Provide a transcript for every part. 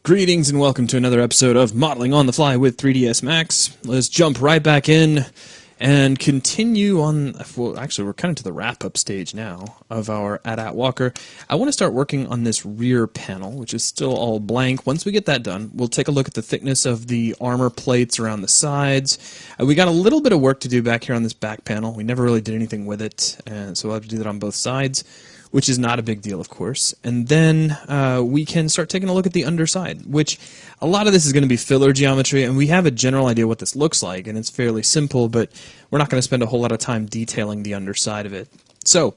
Greetings and welcome to another episode of Modeling on the Fly with 3ds Max. Let's jump right back in and continue on. Well, actually, we're kind of to the wrap-up stage now of our AT-AT Walker. I want to start working on this rear panel, which is still all blank. Once we get that done, we'll take a look at the thickness of the armor plates around the sides. We got a little bit of work to do back here on this back panel. We never really did anything with it, and so we'll have to do that on both sides, which is not a big deal, of course. And then we can start taking a look at the underside, which a lot of this is going to be filler geometry, and we have a general idea what this looks like, and it's fairly simple, but we're not going to spend a whole lot of time detailing the underside of it. So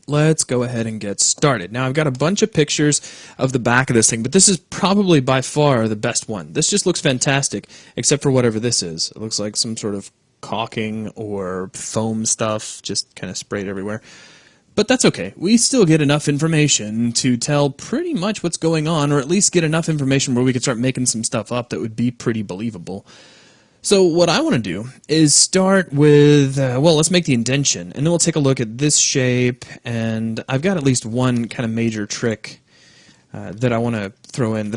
let's go ahead and get started. Now, I've got a bunch of pictures of the back of this thing, but this is probably by far the best one. This just looks fantastic, except for whatever this is. It looks like some sort of caulking or foam stuff, just kind of sprayed everywhere. But that's okay. We still get enough information to tell pretty much what's going on, or at least get enough information where we could start making some stuff up that would be pretty believable. So what I want to do is start with, well, let's make the indentation, and then we'll take a look at this shape, and I've got at least one kind of major trick that I want to throw in.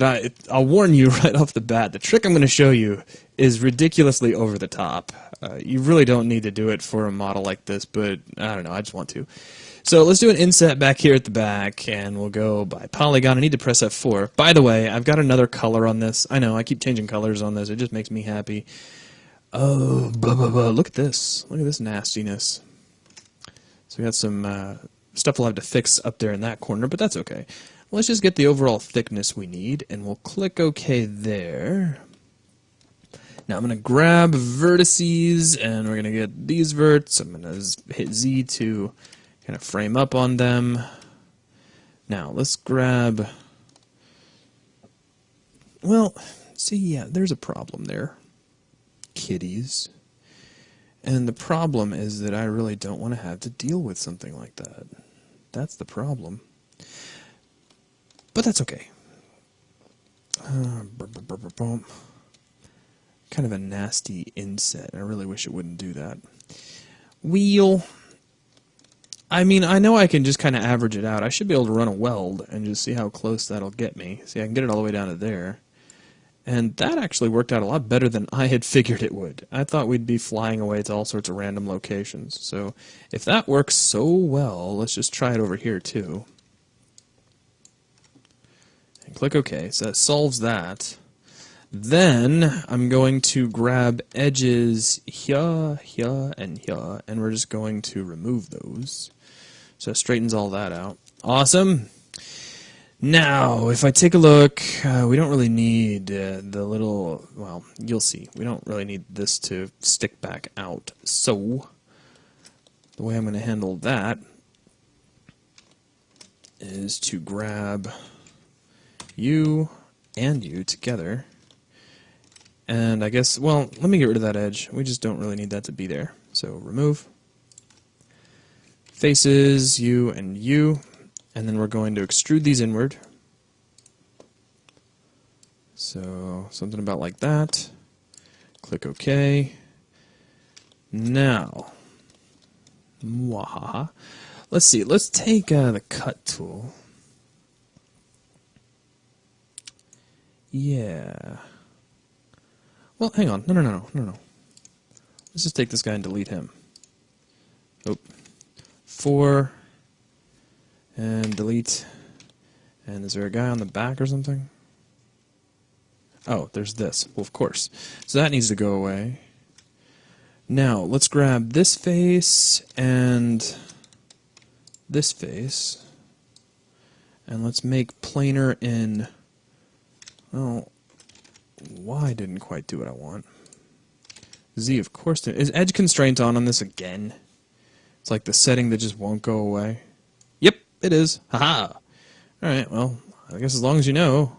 I'll warn you right off the bat, the trick I'm going to show you is ridiculously over the top. You really don't need to do it for a model like this, but I don't know, I just want to. So let's do an inset back here at the back, and we'll go by polygon. I need to press F4. By the way, I've got another color on this. I know, I keep changing colors on this. It just makes me happy. Oh, blah, blah, blah. Look at this. Look at this nastiness. So we got some stuff we'll have to fix up there in that corner, but that's okay. Let's just get the overall thickness we need, and we'll click OK there. Now I'm going to grab vertices, and we're going to get these verts. I'm going to hit Z to kind of frame up on them. Now let's grab, well, see, yeah, there's a problem there, kitties. And the problem is that I really don't want to have to deal with something like that. That's the problem. But that's okay. Kind of a nasty inset. I really wish it wouldn't do that. Wheel. I mean, I know I can just kind of average it out. I should be able to run a weld and just see how close that'll get me. See, I can get it all the way down to there. And that actually worked out a lot better than I had figured it would. I thought we'd be flying away to all sorts of random locations. So if that works so well, let's just try it over here too. And click OK. So that solves that. Then I'm going to grab edges here, here, and here, and we're just going to remove those. So it straightens all that out. Awesome. Now, if I take a look, we don't really need the little, well, you'll see. We don't really need this to stick back out. So the way I'm going to handle that is to grab you and you together. And I guess, well, let me get rid of that edge. We just don't really need that to be there. So remove. Faces, you, and then we're going to extrude these inward. So something about like that. Click OK. Now, let's see. Let's take the cut tool. Yeah. Well, hang on. No. Let's just take this guy and delete him. Oh. 4. And delete. And is there a guy on the back or something? Oh, there's this. Well, of course. So that needs to go away. Now, let's grab this face and this face. And let's make planar in... Oh, Y didn't quite do what I want. Z, of course, didn't. Is edge constraint on this again? It's like the setting that just won't go away. Yep, it is. Haha. Alright, well, I guess as long as you know.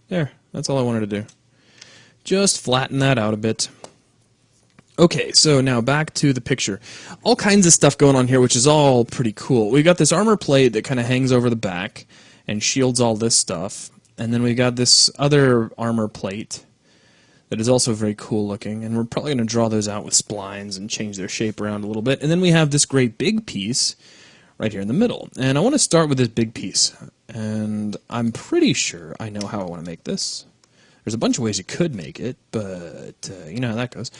There, that's all I wanted to do. Just flatten that out a bit. Okay, so now back to the picture. All kinds of stuff going on here, which is all pretty cool. We've got this armor plate that kind of hangs over the back and shields all this stuff. And then we got this other armor plate that is also very cool looking, and we're probably going to draw those out with splines and change their shape around a little bit. And then we have this great big piece right here in the middle. And I want to start with this big piece. And I'm pretty sure I know how I want to make this. There's a bunch of ways you could make it, but you know how that goes.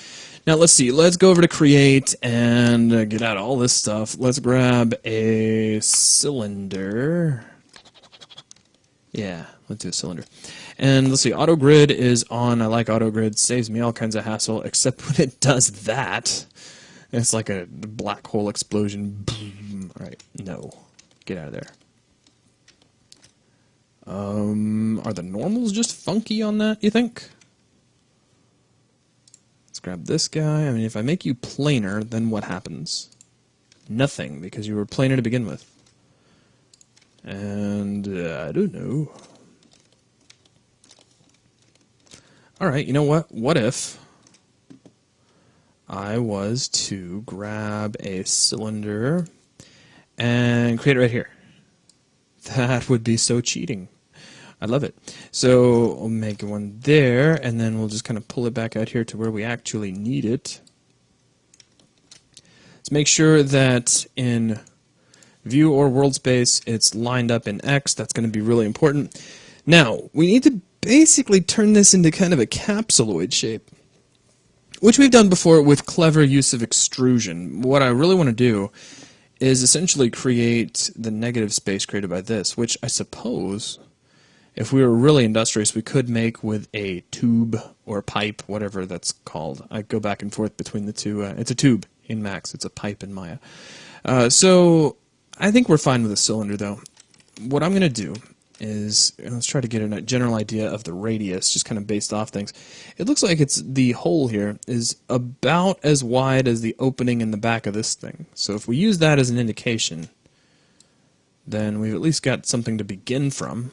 Now let's see. Let's go over to create and get out all this stuff. Let's grab a cylinder. Yeah, let's do a cylinder. And let's see. Auto grid is on. I like auto grid. Saves me all kinds of hassle, except when it does that. It's like a black hole explosion. Boom. All right. No. Get out of there. Are the normals just funky on that, you think? Let's grab this guy. I mean, if I make you planar, then what happens? Nothing, because you were planar to begin with. And, I don't know. Alright, you know what? What if I was to grab a cylinder and create it right here? That would be so cheating. I love it. So we'll make one there, and then we'll just kind of pull it back out here to where we actually need it. Let's make sure that in view or world space it's lined up in X. That's going to be really important. Now, we need to basically turn this into kind of a capsuloid shape, which we've done before with clever use of extrusion. What I really want to do is essentially create the negative space created by this, which I suppose, if we were really industrious, we could make with a tube or pipe, whatever that's called. I go back and forth between the two. It's a tube in Max. It's a pipe in Maya. So I think we're fine with a cylinder, though. What I'm going to do is, let's try to get a general idea of the radius, just kind of based off things. It looks like it's the hole here is about as wide as the opening in the back of this thing. So if we use that as an indication, then we've at least got something to begin from,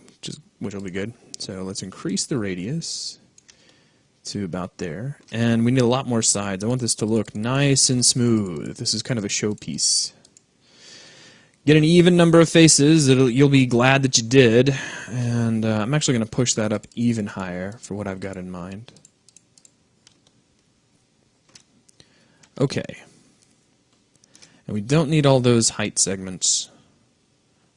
which will be good. So let's increase the radius to about there. And we need a lot more sides. I want this to look nice and smooth. This is kind of a showpiece. Get an even number of faces. You'll be glad that you did. And I'm actually going to push that up even higher for what I've got in mind. Okay. And we don't need all those height segments.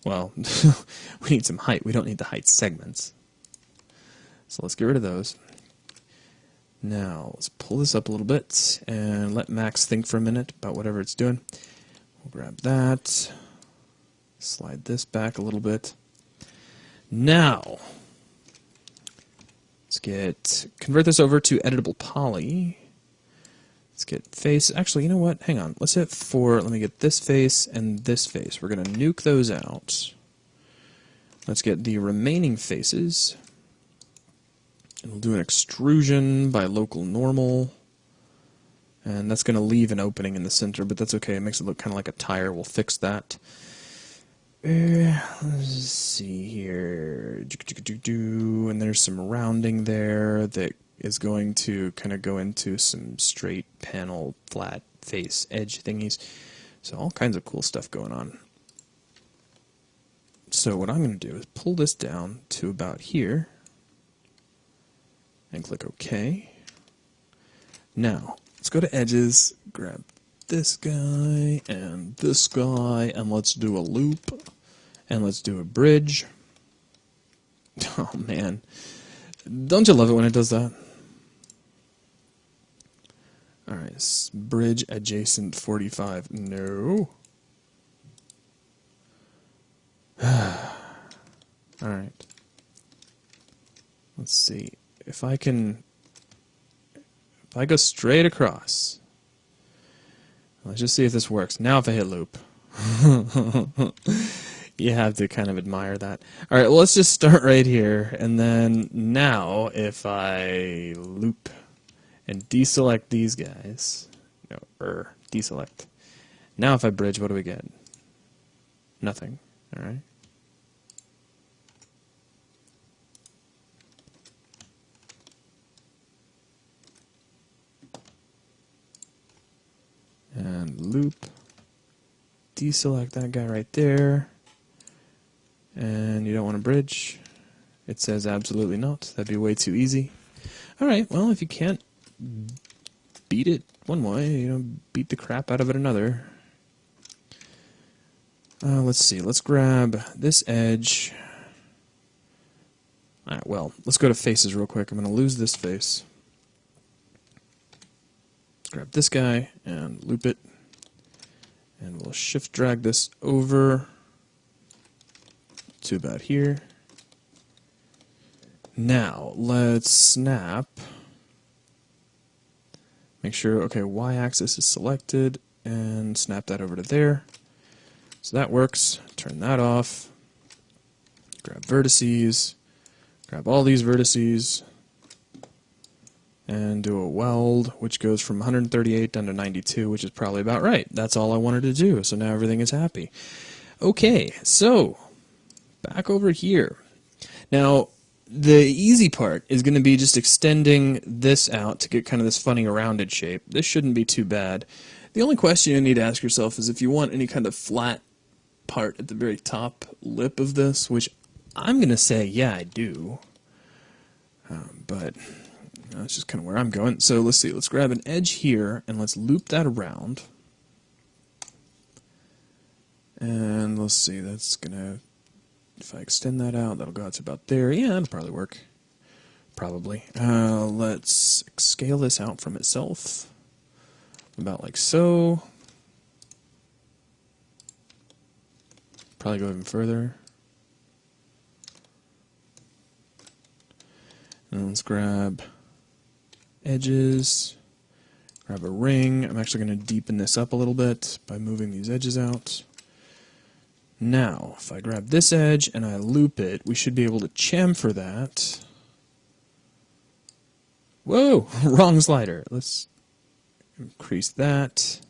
Well, we need some height. We don't need the height segments. So let's get rid of those. Now, let's pull this up a little bit and let Max think for a minute about whatever it's doing. We'll grab that. Slide this back a little bit. Now, let's convert this over to editable poly. Let's get face. Actually, you know what? Hang on. Let's hit 4. Let me get this face and this face. We're going to nuke those out. Let's get the remaining faces. And we'll do an extrusion by local normal. And that's going to leave an opening in the center, but that's okay. It makes it look kind of like a tire. We'll fix that. Let's see here. And there's some rounding there that is going to kind of go into some straight panel, flat face, edge thingies. So all kinds of cool stuff going on. So what I'm going to do is pull this down to about here and click OK. Now, let's go to edges, grab this guy, and let's do a loop, and let's do a bridge. Oh man, don't you love it when it does that? Alright, bridge adjacent 45. No. Alright. Let's see. If I go straight across. Let's just see if this works. Now if I hit loop. You have to kind of admire that. Alright, well let's just start right here. And then now if I loop and deselect these guys. No, deselect. Now if I bridge, what do we get? Nothing. Alright. And loop. Deselect that guy right there. And you don't want to bridge. It says absolutely not. That'd be way too easy. Alright, well, if you can't beat it one way, beat the crap out of it another. Let's see. Let's grab this edge. Alright, well, let's go to faces real quick. I'm going to lose this face. Grab this guy and loop it. And we'll shift drag this over to about here. Now, let's snap. Make sure, okay, y-axis is selected, and snap that over to there. So that works. Turn that off. Grab vertices. Grab all these vertices. And do a weld, which goes from 138 down to 92, which is probably about right. That's all I wanted to do, so now everything is happy. Okay, so, back over here. Now, the easy part is going to be just extending this out to get kind of this funny rounded shape. This shouldn't be too bad. The only question you need to ask yourself is if you want any kind of flat part at the very top lip of this, which I'm going to say, yeah, I do. But that's just kind of where I'm going. So let's see. Let's grab an edge here, and let's loop that around. And let's see. That's going to... If I extend that out, that'll go out to about there. Yeah, that'll probably work. Probably. Let's scale this out from itself. About like so. Probably go even further. And let's grab edges. Grab a ring. I'm actually going to deepen this up a little bit by moving these edges out. Now, if I grab this edge and I loop it, we should be able to chamfer that. Whoa! Wrong slider. Let's increase that.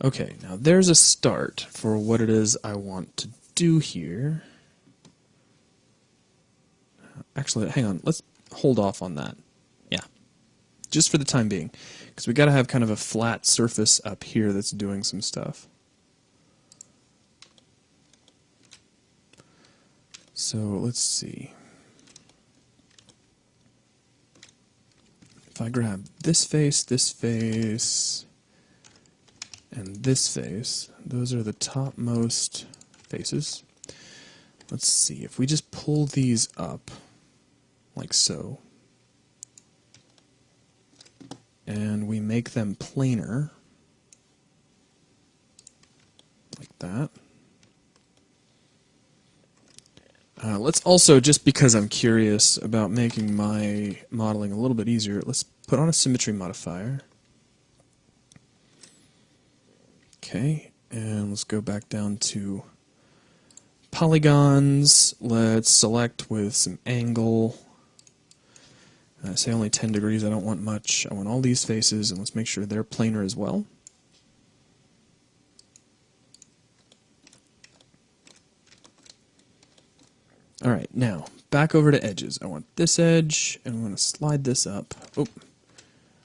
Okay, now there's a start for what it is I want to do here. Actually, hang on. Let's hold off on that. Yeah. Just for the time being. Because we got to have kind of a flat surface up here that's doing some stuff. So, let's see. If I grab this face, and this face, those are the topmost faces. Let's see, if we just pull these up, like so, and we make them planar, like that. Let's also, just because I'm curious about making my modeling a little bit easier, let's put on a symmetry modifier. Okay, and let's go back down to polygons. Let's select with some angle. I say only 10 degrees, I don't want much. I want all these faces, and let's make sure they're planar as well. Alright, now, back over to edges. I want this edge, and I'm going to slide this up. Oh,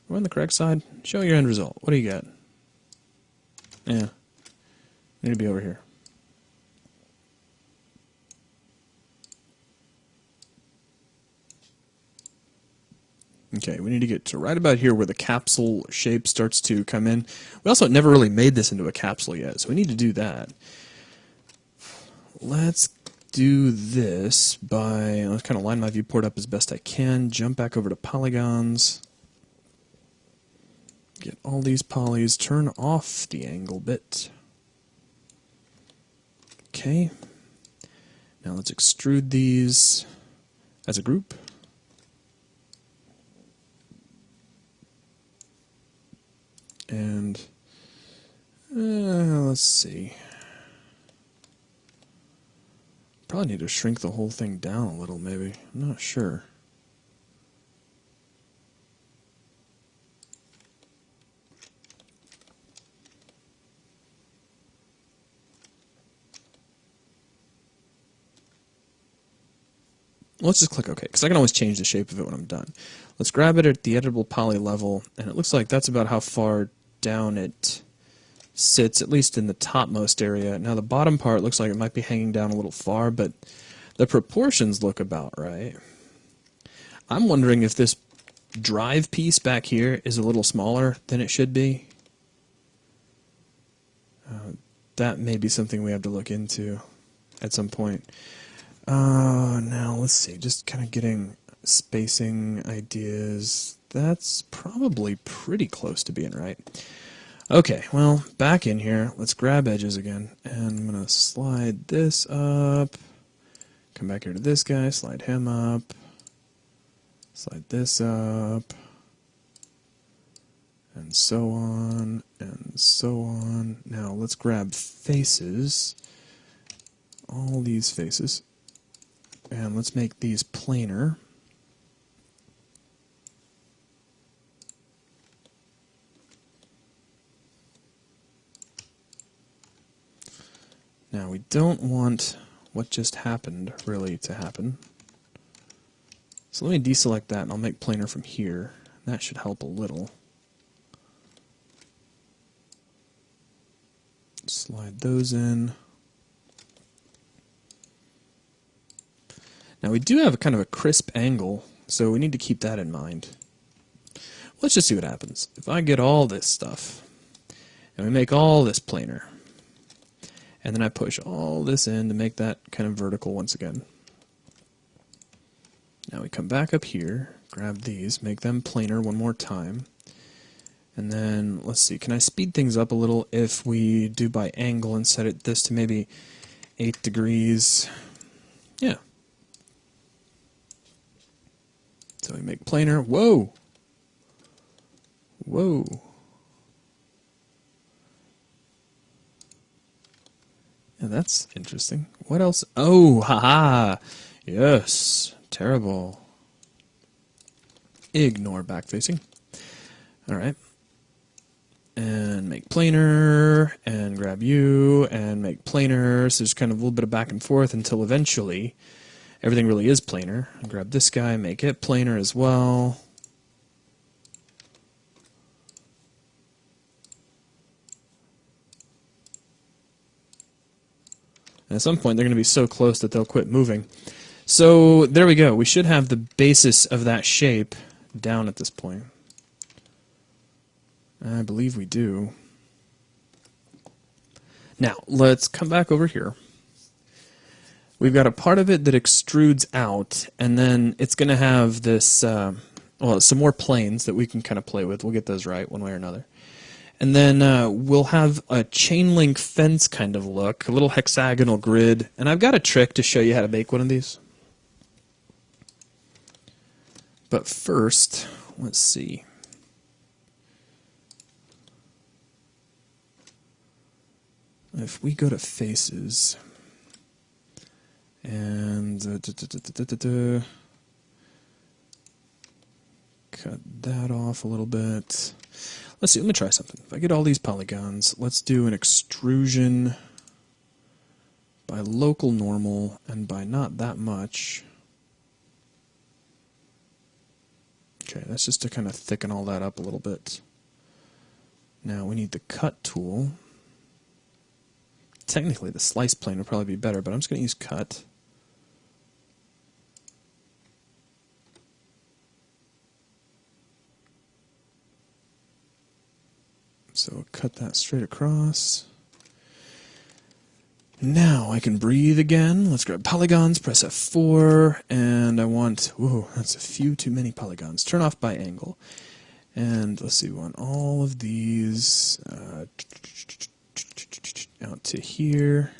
we're on the correct side. Show your end result. What do you got? Yeah, need to be over here. Okay, we need to get to right about here where the capsule shape starts to come in. We also never really made this into a capsule yet, so we need to do that. Let's do this by, let's kind of line my viewport up as best I can, jump back over to polygons, get all these polys, turn off the angle bit. Okay, now let's extrude these as a group. And let's see. Probably need to shrink the whole thing down a little, maybe. I'm not sure. Let's just click OK, because I can always change the shape of it when I'm done. Let's grab it at the editable poly level, and it looks like that's about how far down it sits, at least in the topmost area. Now the bottom part looks like it might be hanging down a little far, but the proportions look about right. I'm wondering if this drive piece back here is a little smaller than it should be. that may be something we have to look into at some point. Now, let's see, just kind of getting spacing ideas. That's probably pretty close to being right. Okay, well, back in here, let's grab edges again, and I'm going to slide this up, come back here to this guy, slide him up, slide this up, and so on, and so on. Now, let's grab faces, all these faces, and let's make these planar. Now we don't want what just happened really to happen. So let me deselect that and I'll make planar from here. That should help a little. Slide those in. Now we do have a kind of a crisp angle, so we need to keep that in mind. Let's just see what happens. If I get all this stuff, and we make all this planar, and then I push all this in to make that kind of vertical once again. Now we come back up here, grab these, make them planar one more time. And then, let's see, can I speed things up a little if we do by angle and set this to maybe 8 degrees? Yeah. So we make planar. Whoa! Whoa! Yeah, that's interesting. What else? Oh, haha! Yes, terrible. Ignore backfacing. All right. And make planar, and grab you, and make planar. So there's kind of a little bit of back and forth until eventually everything really is planar. And grab this guy, make it planar as well. And at some point, they're going to be so close that they'll quit moving. So there we go. We should have the basis of that shape down at this point. I believe we do. Now, let's come back over here. We've got a part of it that extrudes out, and then it's going to have this, well, some more planes that we can kind of play with. We'll get those right one way or another. And then we'll have a chain link fence kind of look, a little hexagonal grid. And I've got a trick to show you how to make one of these. But first, let's see. If we go to faces and cut that off a little bit. Let's see, let me try something. If I get all these polygons, let's do an extrusion by local normal and by not that much. Okay, that's just to kind of thicken all that up a little bit. Now we need the cut tool. Technically the slice plane would probably be better, but I'm just going to use cut. So cut that straight across. Now I can breathe again. Let's grab polygons, press F4, and I want, whoa, that's a few too many polygons. Turn off by angle. And let's see, we want all of these out to here.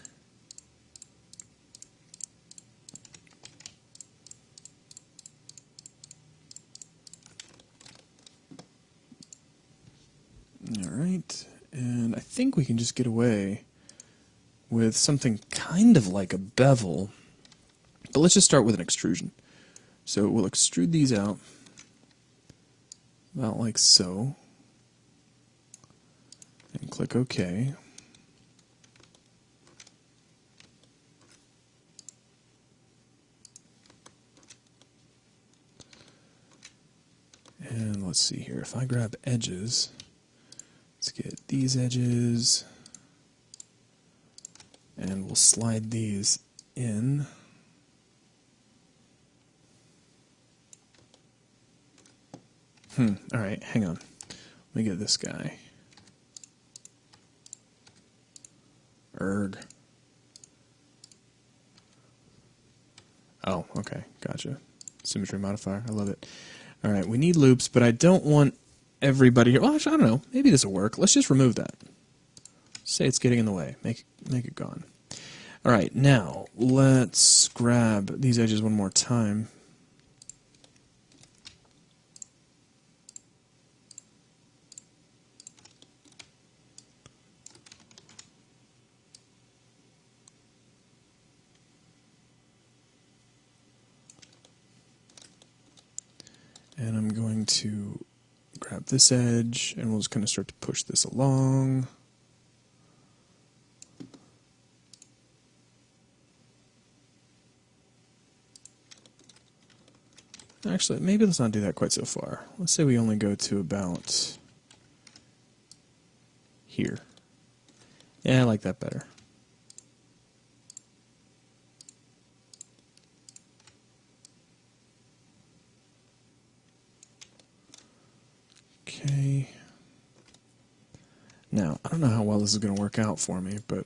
Alright, and I think we can just get away with something kind of like a bevel, but let's just start with an extrusion. So we'll extrude these out about like so, and click OK. And let's see here, if I grab edges, let's get these edges, and we'll slide these in. Alright, hang on. Let me get this guy. Erg. Oh, okay, gotcha. Symmetry modifier, I love it. Alright, we need loops, but I don't want everybody here. Well, actually, I don't know. Maybe this will work. Let's just remove that. Say it's getting in the way. Make it gone. Alright, now, let's grab these edges one more time. And I'm going to grab this edge, and we'll just kind of start to push this along. Actually, maybe let's not do that quite so far. Let's say we only go to about here. Yeah, I like that better. Okay. Now, I don't know how well this is going to work out for me, but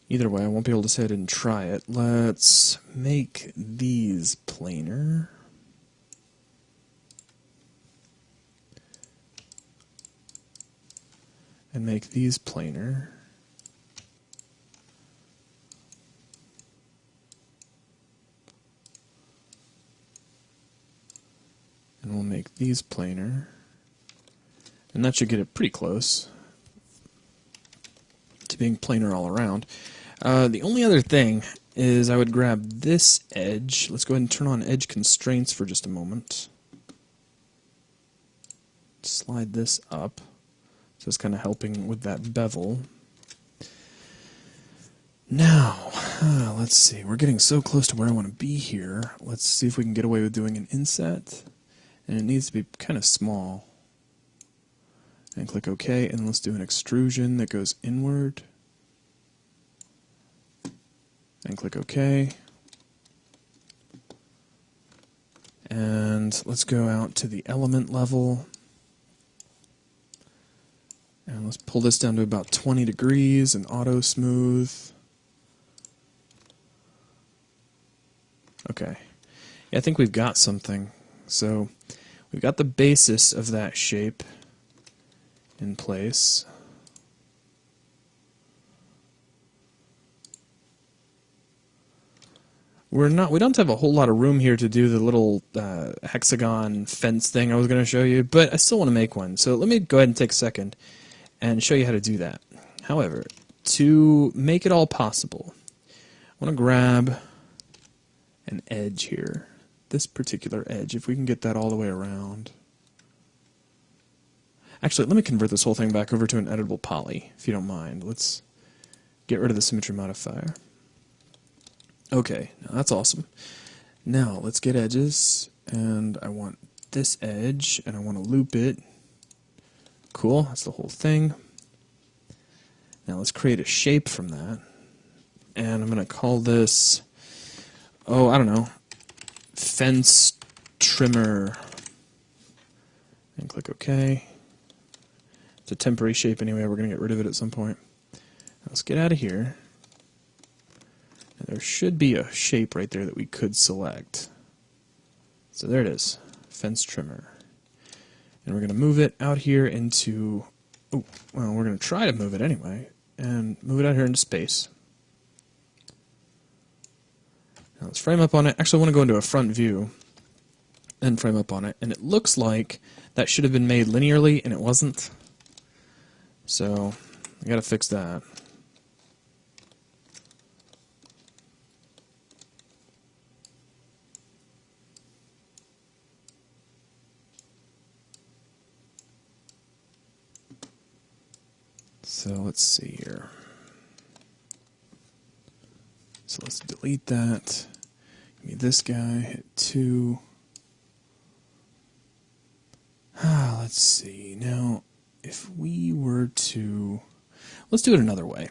either way, I won't be able to say I didn't try it. Let's make these planar. And make these planar. And we'll make these planar. And that should get it pretty close to being planar all around. The only other thing is I would grab this edge. Let's go ahead and turn on edge constraints for just a moment. Slide this up. So it's kind of helping with that bevel. Now, let's see. We're getting so close to where I want to be here. Let's see if we can get away with doing an inset. And it needs to be kind of small. And click OK, and let's do an extrusion that goes inward. And click OK. And let's go out to the element level. And let's pull this down to about 20 degrees and auto smooth. Okay. Yeah, I think we've got something. So we've got the basis of that shape in place. We don't have a whole lot of room here to do the little hexagon fence thing I was going to show you, but I still want to make one. So let me go ahead and take a second and show you how to do that. However, to make it all possible, I want to grab an edge here. This particular edge, if we can get that all the way around. Actually, let me convert this whole thing back over to an editable poly, if you don't mind. Let's get rid of the symmetry modifier. Okay, now that's awesome. Now, let's get edges, and I want this edge, and I want to loop it. Cool, that's the whole thing. Now let's create a shape from that. And I'm going to call this, oh, I don't know, fence trimmer. And click OK. It's a temporary shape anyway, we're going to get rid of it at some point. Now let's get out of here. And there should be a shape right there that we could select. So there it is, fence trimmer. And we're going to move it out here into, oh, well, we're going to try to move it anyway, and move it out here into space. Now let's frame up on it. Actually, I want to go into a front view and frame up on it, and it looks like that should have been made linearly, and it wasn't. So I got to fix that. So let's see here. So let's delete that. Give me this guy, hit 2. Let's see. Now, if we were to... Let's do it another way.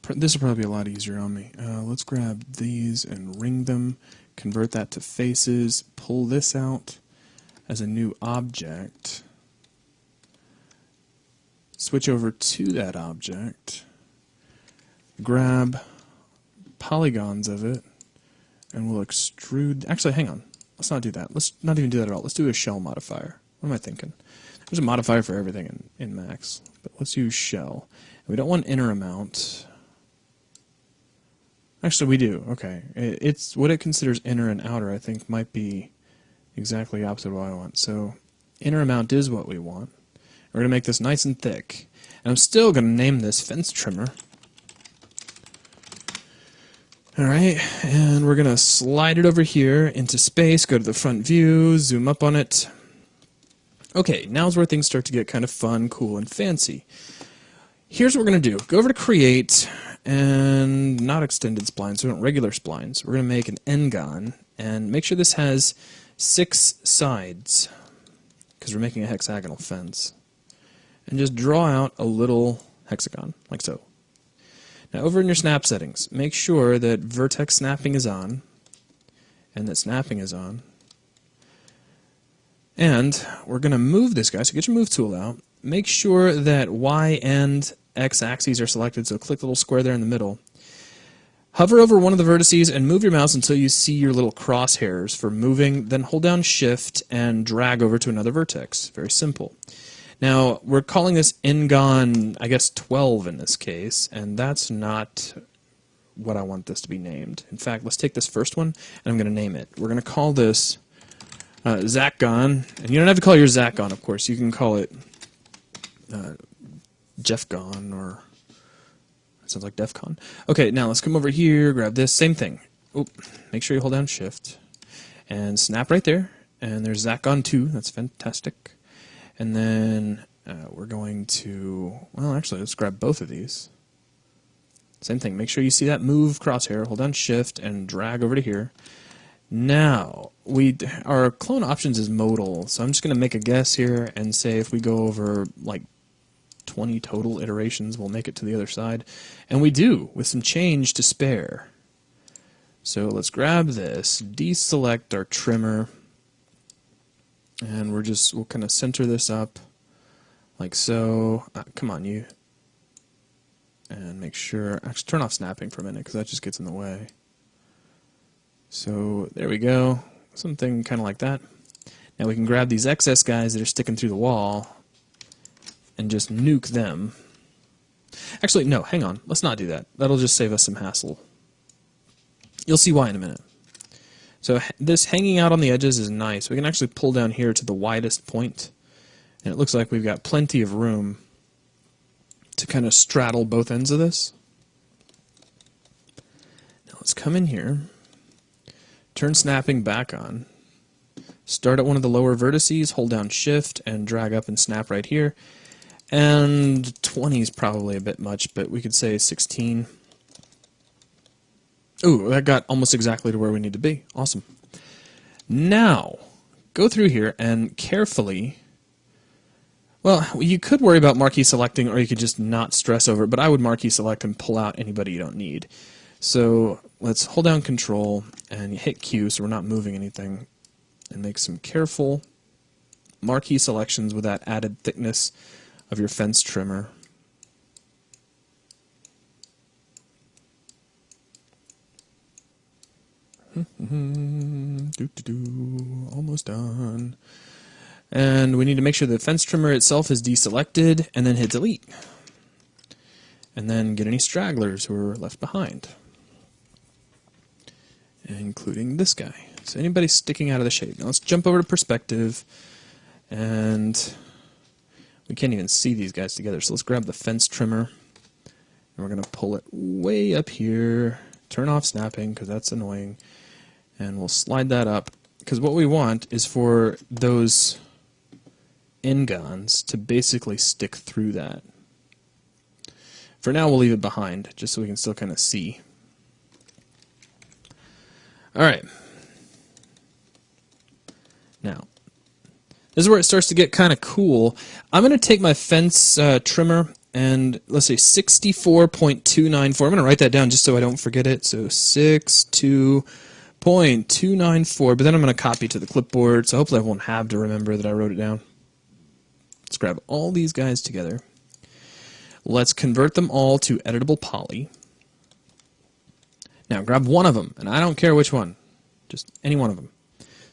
This will probably be a lot easier on me. Let's grab these and ring them, convert that to faces, pull this out as a new object. switch over to that object, grab polygons of it, and we'll extrude. Actually, hang on. Let's not do that. Let's not even do that at all. Let's do a shell modifier. What am I thinking? There's a modifier for everything in Max, but let's use shell. And we don't want inner amount. Actually, we do. Okay. It's what it considers inner and outer, I think, might be exactly opposite of what I want. So inner amount is what we want. We're going to make this nice and thick. And I'm still going to name this fence trimmer. Alright, and we're going to slide it over here into space, go to the front view, zoom up on it. Okay, now's where things start to get kind of fun, cool, and fancy. Here's what we're going to do. Go over to Create, and not extended splines, we want regular splines. We're going to make an n-gon, and make sure this has 6 sides, because we're making a hexagonal fence. And just draw out a little hexagon, like so. Now over in your snap settings, make sure that vertex snapping is on, and that snapping is on. And we're going to move this guy, so get your move tool out. Make sure that Y and X axes are selected, so click the little square there in the middle. Hover over one of the vertices and move your mouse until you see your little crosshairs for moving, then hold down Shift and drag over to another vertex. Very simple. Now, we're calling this n-gon, I guess, 12 in this case, and that's not what I want this to be named. In fact, let's take this first one, and I'm going to name it. We're going to call this Zachgon, and you don't have to call yours Zachgon, of course. You can call it Jeffgon, or that sounds like Defcon. Okay, now let's come over here, grab this, same thing. Oop, make sure you hold down Shift, and snap right there, and there's Zachgon 2, that's fantastic. And then we're going to, well, actually, let's grab both of these. Same thing. Make sure you see that move crosshair. Hold down Shift and drag over to here. Now, our clone options is modal, so I'm just going to make a guess here and say if we go over like 20 total iterations, we'll make it to the other side. And we do, with some change to spare. So let's grab this, deselect our trimmer. And we'll kind of center this up like so. Come on, you. And make sure, actually turn off snapping for a minute because that just gets in the way. So there we go. Something kind of like that. Now we can grab these excess guys that are sticking through the wall and just nuke them. Actually, no, hang on. Let's not do that. That'll just save us some hassle. You'll see why in a minute. So this hanging out on the edges is nice. We can actually pull down here to the widest point, and it looks like we've got plenty of room to kind of straddle both ends of this. Now let's come in here, turn snapping back on, start at one of the lower vertices, hold down Shift, and drag up and snap right here. And 20 is probably a bit much, but we could say 16. Ooh, that got almost exactly to where we need to be. Awesome. Now, go through here and carefully, well, you could worry about marquee selecting, or you could just not stress over it, but I would marquee select and pull out anybody you don't need. So let's hold down Control and hit Q so we're not moving anything, and make some careful marquee selections with that added thickness of your fence trimmer. Almost done. And we need to make sure the fence trimmer itself is deselected, and then hit delete. And then get any stragglers who are left behind, including this guy. So anybody sticking out of the shape. Now let's jump over to perspective, and we can't even see these guys together. So let's grab the fence trimmer, and we're going to pull it way up here. Turn off snapping because that's annoying. And we'll slide that up, because what we want is for those n-gons to basically stick through that. For now, we'll leave it behind, just so we can still kind of see. Alright. Now, this is where it starts to get kind of cool. I'm going to take my fence trimmer, and let's say 64.294. I'm going to write that down just so I don't forget it. So 62.294, but then I'm going to copy to the clipboard, so hopefully I won't have to remember that I wrote it down. Let's grab all these guys together, Let's convert them all to editable poly. Now grab one of them, and I don't care which one, just any one of them.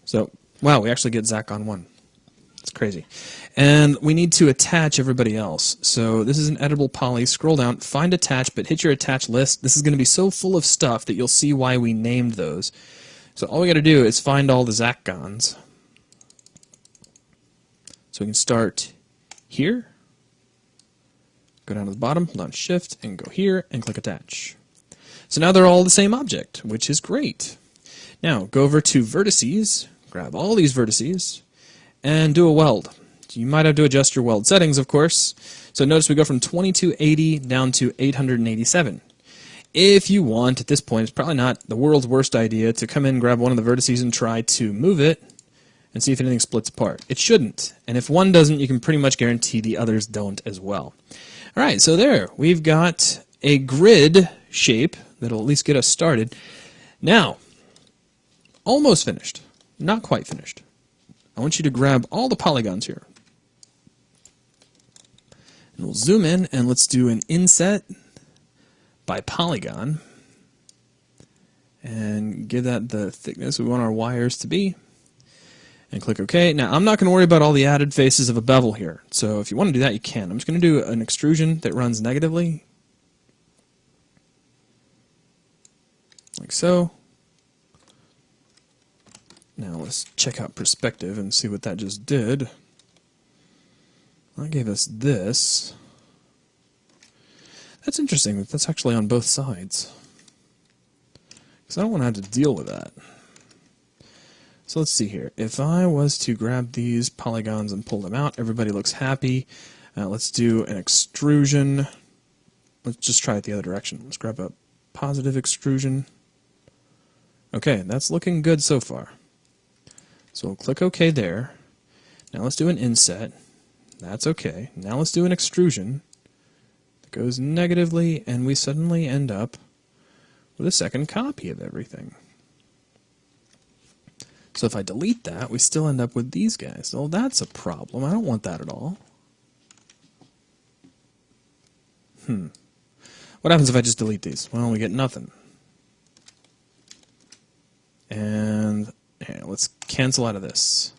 So, wow, we actually get Zach on one. It's crazy. And we need to attach everybody else. So this is an editable poly. Scroll down, find attach, but hit your attach list. This is going to be so full of stuff that you'll see why we named those. So all we got to do is find all the Zachgons. So we can start here, go down to the bottom, hold on Shift, and go here, and click Attach. So now they're all the same object, which is great. Now go over to Vertices, grab all these vertices, and do a weld. You might have to adjust your weld settings, of course. So notice we go from 2280 down to 887. If you want, at this point, it's probably not the world's worst idea to come in, grab one of the vertices, and try to move it, and see if anything splits apart. It shouldn't. And if one doesn't, you can pretty much guarantee the others don't as well. All right, so there. We've got a grid shape that'll at least get us started. Now, almost finished. Not quite finished. I want you to grab all the polygons here. And we'll zoom in, and let's do an inset by polygon. And give that the thickness we want our wires to be. And click OK. Now, I'm not going to worry about all the added faces of a bevel here. So if you want to do that, you can. I'm just going to do an extrusion that runs negatively. Like so. Now let's check out perspective and see what that just did. That gave us this. That's interesting that that's actually on both sides. Because I don't want to have to deal with that. So let's see here. If I was to grab these polygons and pull them out, everybody looks happy. Let's do an extrusion. Let's just try it the other direction. Let's grab a positive extrusion. Okay, that's looking good so far. So we'll click OK there. Now let's do an inset. That's okay. Now let's do an extrusion. It goes negatively, and we suddenly end up with a second copy of everything. So if I delete that, we still end up with these guys. Oh, that's a problem. I don't want that at all. What happens if I just delete these? Well, we get nothing. And here, let's cancel out of this.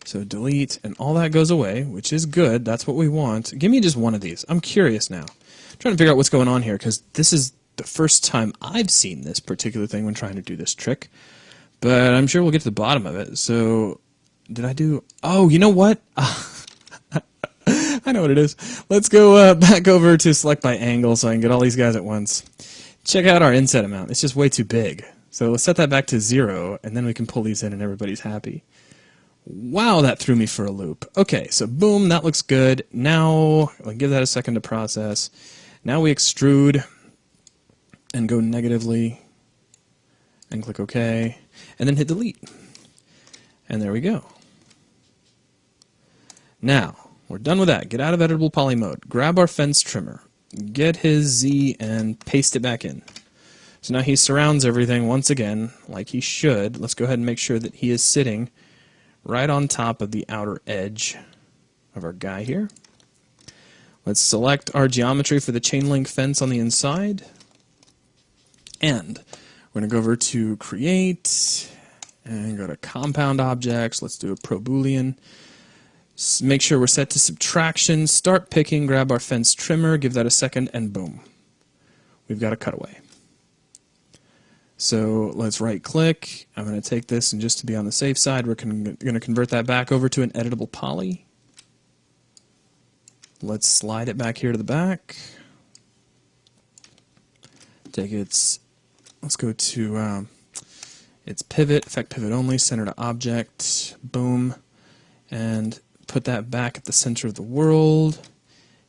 So delete, and all that goes away, which is good. That's what we want. Give me just one of these. I'm curious now. I'm trying to figure out what's going on here, because this is the first time I've seen this particular thing when trying to do this trick. But I'm sure we'll get to the bottom of it. So, did I do... Oh, you know what? I know what it is. Let's go back over to select by angle so I can get all these guys at once. Check out our inset amount. It's just way too big. So let's set that back to 0, and then we can pull these in and everybody's happy. Wow, that threw me for a loop. Okay, so boom, that looks good. Now, I'll give that a second to process. Now we extrude and go negatively and click OK, and then hit delete. And there we go. Now, we're done with that. Get out of editable poly mode. Grab our fence trimmer. Get his Z and paste it back in. So now he surrounds everything once again, like he should. Let's go ahead and make sure that he is sitting right on top of the outer edge of our guy here. Let's select our geometry for the chain link fence on the inside. And we're going to go over to Create and go to Compound Objects. Let's do a Pro Boolean. Make sure we're set to subtraction. Start picking, grab our fence trimmer, give that a second, and boom. We've got a cutaway. So let's right-click. I'm going to take this, and just to be on the safe side, we're going to convert that back over to an editable poly. Let's slide it back here to the back. Take its... Let's go to its pivot, effect pivot only, center to object, boom, and put that back at the center of the world,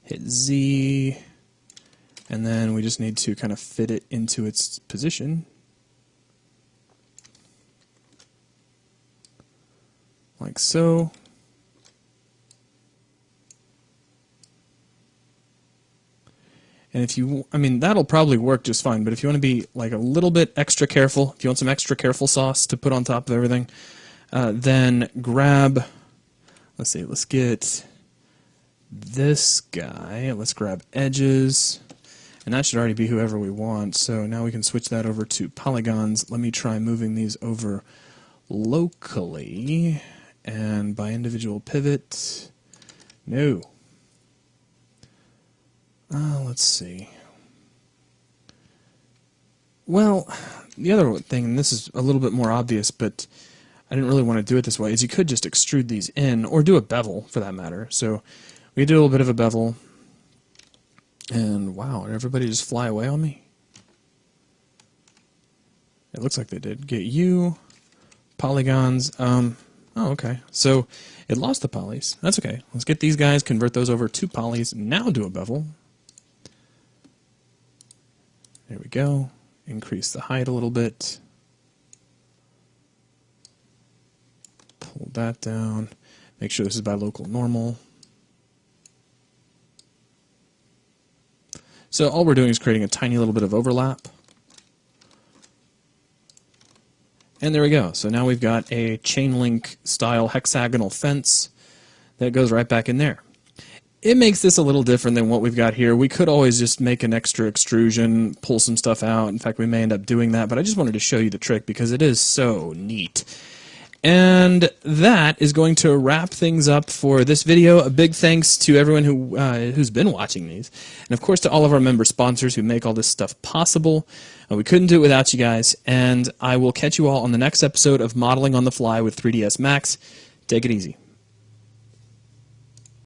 hit Z, and then we just need to kind of fit it into its position. Like so. And if you, I mean, that'll probably work just fine, but if you want to be like a little bit extra careful, if you want some extra careful sauce to put on top of everything, then grab, let's see, let's get this guy. Let's grab edges. And that should already be whoever we want. So now we can switch that over to polygons. Let me try moving these over locally. And by individual pivot, no. Let's see. Well, the other thing, and this is a little bit more obvious, but I didn't really want to do it this way, is you could just extrude these in, or do a bevel, for that matter. So we do a little bit of a bevel, and wow, did everybody just fly away on me? It looks like they did. Get you, polygons, oh, okay. So it lost the polys. That's okay. Let's get these guys, convert those over to polys, now do a bevel. There we go. Increase the height a little bit. Pull that down. Make sure this is by local normal. So all we're doing is creating a tiny little bit of overlap. And there we go. So now we've got a chain link style hexagonal fence that goes right back in there. It makes this a little different than what we've got here. We could always just make an extra extrusion, pull some stuff out. In fact, we may end up doing that, but I just wanted to show you the trick because it is so neat. And that is going to wrap things up for this video. A big thanks to everyone who's been watching these. And of course to all of our member sponsors who make all this stuff possible. We couldn't do it without you guys. And I will catch you all on the next episode of Modeling on the Fly with 3ds Max. Take it easy.